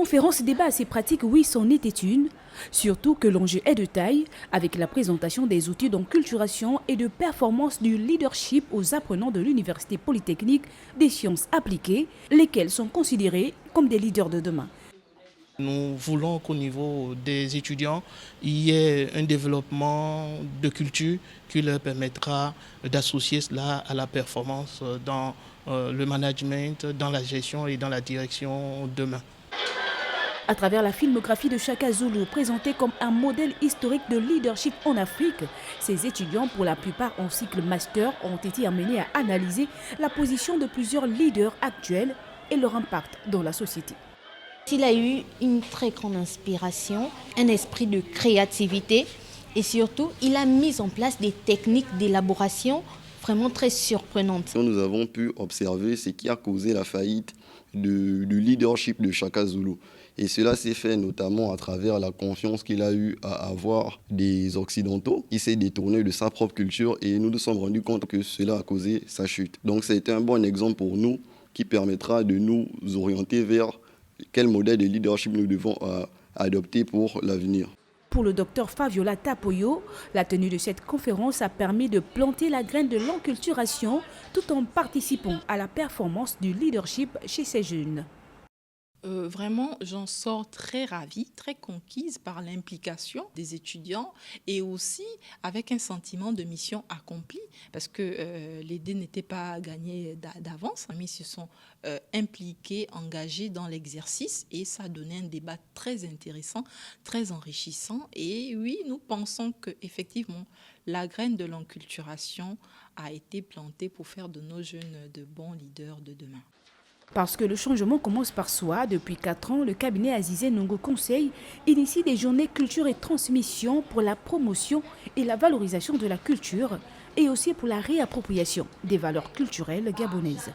conférence débat assez pratique, oui, c'en était une. Surtout que l'enjeu est de taille, avec la présentation des outils d'enculturation et de performance du leadership aux apprenants de l'Université polytechnique des sciences appliquées, lesquels sont considérés comme des leaders de demain. Nous voulons qu'au niveau des étudiants, il y ait un développement de culture qui leur permettra d'associer cela à la performance dans le management, dans la gestion et dans la direction demain. À travers la filmographie de Shaka Zulu, présentée comme un modèle historique de leadership en Afrique, ces étudiants, pour la plupart en cycle master, ont été amenés à analyser la position de plusieurs leaders actuels et leur impact dans la société. Il a eu une très grande inspiration, un esprit de créativité et surtout, il a mis en place des techniques d'élaboration vraiment très surprenantes. Nous avons pu observer ce qui a causé la faillite du leadership de Shaka Zulu. Et cela s'est fait notamment à travers la confiance qu'il a eu à avoir des Occidentaux. Il s'est détourné de sa propre culture et nous nous sommes rendus compte que cela a causé sa chute. Donc c'était un bon exemple pour nous qui permettra de nous orienter vers quel modèle de leadership nous devons adopter pour l'avenir. Pour le docteur Fabiola Tapoyo, la tenue de cette conférence a permis de planter la graine de l'enculturation tout en participant à la performance du leadership chez ces jeunes. Vraiment, j'en sors très ravie, très conquise par l'implication des étudiants et aussi avec un sentiment de mission accomplie parce que l'idée n'était pas gagnée d'avance, mais ils se sont impliqués, engagés dans l'exercice et ça a donné un débat très intéressant, très enrichissant. Et oui, nous pensons qu'effectivement, la graine de l'enculturation a été plantée pour faire de nos jeunes de bons leaders de demain. Parce que le changement commence par soi, depuis 4 ans, le cabinet Azizé Nongo Conseil initie des journées culture et transmission pour la promotion et la valorisation de la culture et aussi pour la réappropriation des valeurs culturelles gabonaises.